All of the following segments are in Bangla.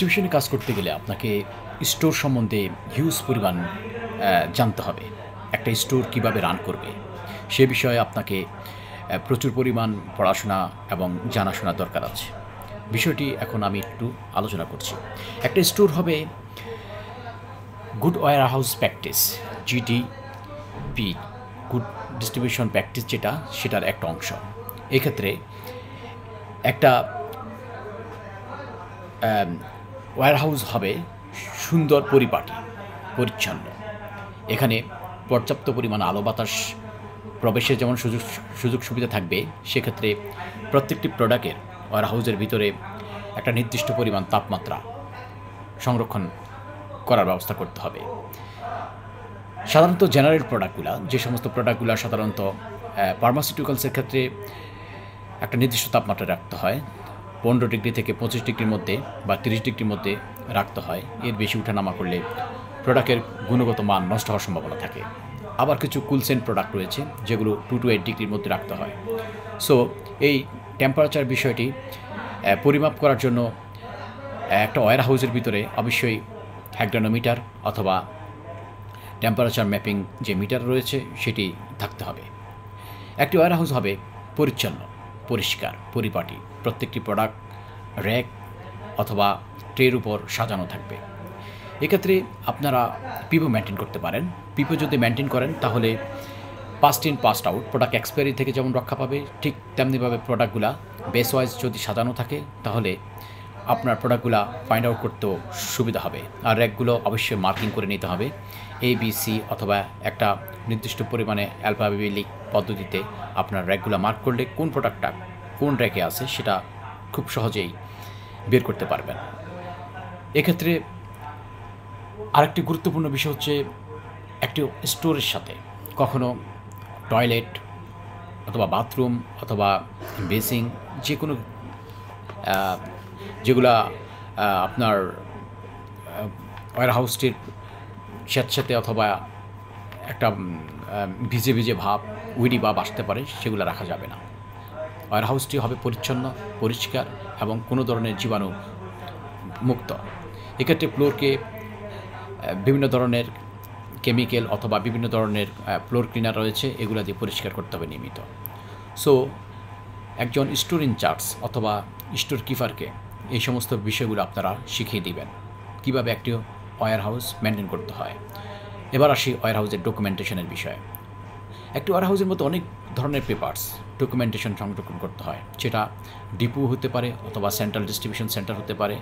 ডিস্ট্রিবিউশনে কাজ করতে গেলে আপনাকে স্টোর সম্বন্ধে হিউজ পরিমাণ জানতে হবে। একটা স্টোর কীভাবে রান করবে সে বিষয়ে আপনাকে প্রচুর পরিমাণ পড়াশোনা এবং জানাশোনা দরকার আছে। বিষয়টি এখন আমি একটু আলোচনা করছি। একটা স্টোর হবে good warehouse practice, GDP, good distribution practice, যেটা সেটার একটা অংশ। এক্ষেত্রে একটা ওয়্যারহাউস হবে সুন্দর পরিপাটি, পরিচ্ছন্ন। এখানে পর্যাপ্ত পরিমাণ আলো বাতাস প্রবেশের যেমন সুযোগ সুবিধা থাকবে, সেক্ষেত্রে প্রত্যেকটি প্রোডাক্টের ওয়্যারহাউসের ভিতরে একটা নির্দিষ্ট পরিমাণ তাপমাত্রা সংরক্ষণ করার ব্যবস্থা করতে হবে। সাধারণত জেনারেল প্রোডাক্টগুলো, যে সমস্ত প্রোডাক্টগুলো সাধারণত ফার্মাসিউটিক্যালসের ক্ষেত্রে একটা নির্দিষ্ট তাপমাত্রা রাখতে হয়, 15 ডিগ্রি থেকে 25 ডিগ্রির মধ্যে বা 30 ডিগ্রির মধ্যে রাখতে হয়। এর বেশি উঠানামা করলে প্রোডাক্টের গুণগত মান নষ্ট হওয়ার সম্ভাবনা থাকে। আবার কিছু কুলসেন্ট প্রোডাক্ট রয়েছে যেগুলো 2 to 8 ডিগ্রির মধ্যে রাখতে হয়। সো এই টেম্পারেচার বিষয়টি পরিমাপ করার জন্য একটা ওয়্যারহাউসের ভিতরে অবশ্যই হ্যাগ্রানোমিটার অথবা টেম্পারেচার ম্যাপিং যে মিটার রয়েছে সেটি থাকতে হবে। একটি ওয়্যারহাউস হবে পরিচ্ছন্ন, পরিষ্কার, পরিপাটি। প্রত্যেকটি প্রোডাক্ট র্যাক অথবা ট্রের উপর সাজানো থাকবে। এক্ষেত্রে আপনারা পিপো মেনটেন করতে পারেন। পিপো যদি মেনটেন করেন তাহলে passed in past out, product expiry থেকে যেমন রক্ষা পাবে, ঠিক তেমনিভাবে প্রোডাক্টগুলা বেস ওয়াইজ যদি সাজানো থাকে তাহলে আপনার প্রোডাক্টগুলা ফাইন্ড আউট করতেও সুবিধা হবে। আর র্যাকগুলো অবশ্যই মার্কিং করে নিতে হবে, ABC অথবা একটা নির্দিষ্ট পরিমাণে অ্যালফাবেটিক পদ্ধতিতে আপনার র্যাকগুলো মার্ক করলে কোন প্রোডাক্টটা কোন র্যাকে আছে সেটা খুব সহজেই বের করতে পারবেন। এক্ষেত্রে আরেকটি গুরুত্বপূর্ণ বিষয় হচ্ছে একটি স্টোরের সাথে কখনো টয়লেট অথবা বাথরুম অথবা বেসিং, যে কোনো যেগুলা আপনার ওয়্যারহাউসটির স্যাঁতস্যাঁতে অথবা একটা ভিজে ভিজে ভাব, উইডি ভাব আসতে পারে, সেগুলো রাখা যাবে না। ওয়্যারহাউসটি হবে পরিচ্ছন্ন, পরিষ্কার এবং কোনো ধরনের জীবাণু মুক্ত। এক্ষেত্রে ফ্লোরকে বিভিন্ন ধরনের কেমিক্যাল অথবা বিভিন্ন ধরনের ফ্লোর ক্লিনার রয়েছে, এগুলো দিয়ে পরিষ্কার করতে হবে নিয়মিত। সো একজন স্টোর ইনচার্জ অথবা স্টোর কিপারকে এই সমস্ত বিষয়গুলো আপনারা শিখিয়ে দিবেন কীভাবে একটি ওয়্যারহাউস মেনটেন করতে হয়। এবার আসি ওয়্যারহাউসের ডকুমেন্টেশনের বিষয়ে। একটি ওয়্যারহাউসের মধ্যে অনেক ধরনের পেপারস ডকুমেন্টেশন সংরক্ষণ করতে হয়, যেটা ডিপো হতে পারে অথবা সেন্ট্রাল ডিস্ট্রিবিউশন সেন্টার হতে পারে।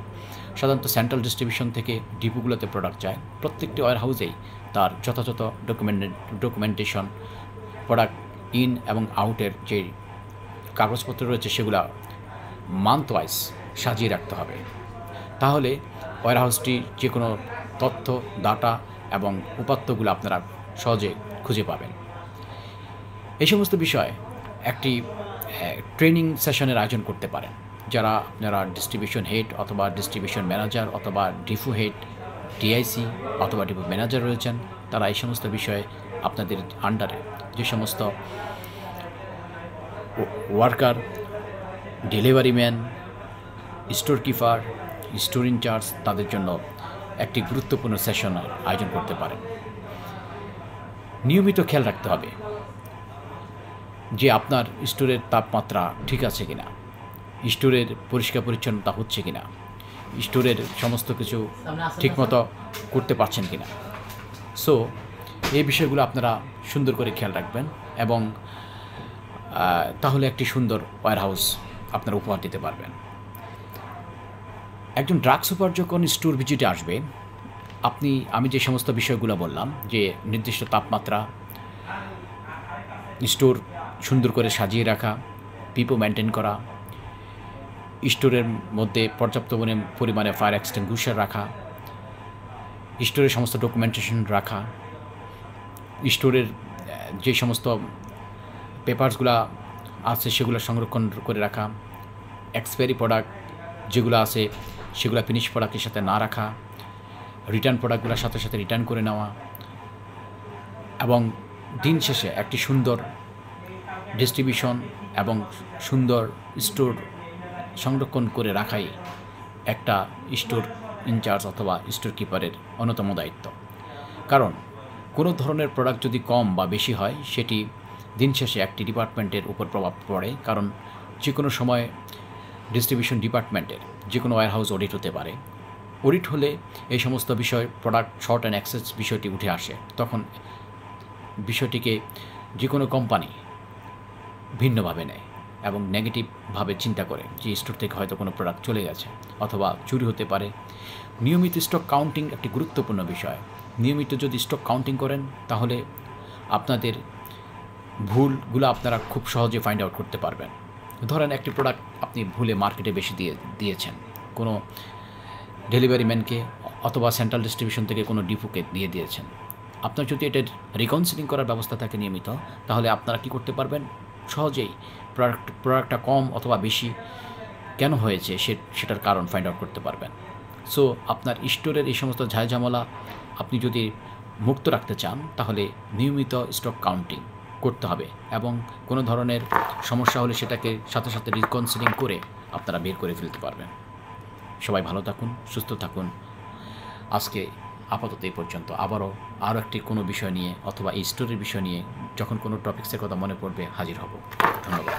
সাধারণত সেন্ট্রাল ডিস্ট্রিবিউশন থেকে ডিপোগুলোতে প্রোডাক্ট যায়। প্রত্যেকটি ওয়্যারহাউসেই তার যথাযথ ডকুমেন্টেশন, প্রোডাক্ট ইন এবং আউটের যে কাগজপত্র রয়েছে সেগুলো মান্থ ওয়াইজ সাজিয়ে রাখতে হবে। তাহলে ওয়্যারহাউসটি যে কোনো তথ্য, ডাটা এবং উপাত্তগুলো আপনারা সহজে খুঁজে পাবেন। এই সমস্ত বিষয় একটি ট্রেনিং সেশনের আয়োজন করতে পারেন। যারা আপনারা ডিস্ট্রিবিউশন হেড অথবা ডিস্ট্রিবিউশন ম্যানেজার অথবা ডিপো হেড, DIC অথবা ডিপো ম্যানেজার রয়েছেন, তারা এই সমস্ত বিষয়ে আপনাদের আন্ডারে যে সমস্ত worker, delivery man, store keeper, store incharge, তাদের জন্য একটি গুরুত্বপূর্ণ সেশনের আয়োজন করতে পারেন। নিয়মিত খেয়াল রাখতে হবে যে আপনার স্টোরের তাপমাত্রা ঠিক আছে কিনা, স্টোরের পরিষ্কার পরিচ্ছন্নতা হচ্ছে কিনা, স্টোরের সমস্ত কিছু ঠিকমতো করতে পারছেন কিনা। সো এই বিষয়গুলো আপনারা সুন্দর করে খেয়াল রাখবেন এবং তাহলে একটি সুন্দর ওয়্যারহাউস আপনারা উপহার দিতে পারবেন। একজন ড্রাগ সুপার যখন স্টোর ভিজিটে আসবে, আমি যে সমস্ত বিষয়গুলো বললাম, যে নির্দিষ্ট তাপমাত্রা, স্টোর সুন্দর করে সাজিয়ে রাখা, পিপো মেনটেন করা, স্টোরের মধ্যে পর্যাপ্ত পরিমাণে ফায়ার এক্সটিংগুইশার রাখা, স্টোরের সমস্ত ডকুমেন্টেশন রাখা, স্টোরের যে সমস্ত পেপারসগুলো আছে সেগুলো সংরক্ষণ করে রাখা, এক্সপায়ারি প্রোডাক্ট যেগুলো আছে সেগুলো ফিনিশ প্রোডাক্টের সাথে না রাখা, রিটার্ন প্রোডাক্টগুলোর সাথে সাথে রিটার্ন করে নেওয়া এবং দিন শেষে একটি সুন্দর ডিস্ট্রিবিউশন এবং সুন্দর স্টোর সংরক্ষণ করে রাখাই একটা স্টোর ইনচার্জ অথবা স্টোর কিপারের অন্যতম দায়িত্ব। কারণ কোনো ধরনের প্রোডাক্ট যদি কম বা বেশি হয় সেটি দিন শেষে একটি ডিপার্টমেন্টের উপর প্রভাব পড়ে। কারণ যে কোনো সময় ডিস্ট্রিবিউশন ডিপার্টমেন্টের যে কোনো ওয়্যারহাউস অডিট হতে পারে। অডিট হলে এই সমস্ত বিষয় প্রোডাক্ট শর্ট অ্যান্ড অ্যাক্সেস বিষয়টি উঠে আসে। তখন বিষয়টিকে যে কোনো কোম্পানি ভিন্নভাবে নেয় এবং নেগেটিভভাবে চিন্তা করে যে স্টোর থেকে হয়তো কোনো প্রোডাক্ট চলে গেছে অথবা চুরি হতে পারে। নিয়মিত স্টক কাউন্টিং একটি গুরুত্বপূর্ণ বিষয়। নিয়মিত যদি স্টক কাউন্টিং করেন তাহলে আপনাদের ভুলগুলো আপনারা খুব সহজে ফাইন্ড আউট করতে পারবেন। ধরেন একটি প্রোডাক্ট আপনি ভুলে মার্কেটে বেশি দিয়েছেন, কোনো ডেলিভারি ম্যানকে অথবা সেন্ট্রাল ডিস্ট্রিবিউশন থেকে কোনো ডিপোকে দিয়ে দিয়েছেন। আপনার যদি এটার রিকাউন্সেলিং করার ব্যবস্থা থাকে নিয়মিত, তাহলে আপনারা কী করতে পারবেন, সহজেই প্রোডাক্টটা কম অথবা বেশি কেন হয়েছে সেটার কারণ ফাইন্ড আউট করতে পারবেন। সো আপনার স্টোরের এই সমস্ত ঝামেলা আপনি যদি মুক্ত রাখতে চান তাহলে নিয়মিত স্টক কাউন্টিং করতে হবে এবং কোনো ধরনের সমস্যা হলে সেটাকে সাথে সাথে রিকাউন্সেলিং করে আপনারা বের করে ফেলতে পারবেন। সবাই ভালো থাকুন, সুস্থ থাকুন। আজকে আপাতত এই পর্যন্ত। আরও একটি কোনো বিষয় নিয়ে অথবা এই স্টোরির বিষয় নিয়ে যখন কোনো টপিক্সের কথা মনে পড়বে হাজির হব। ধন্যবাদ।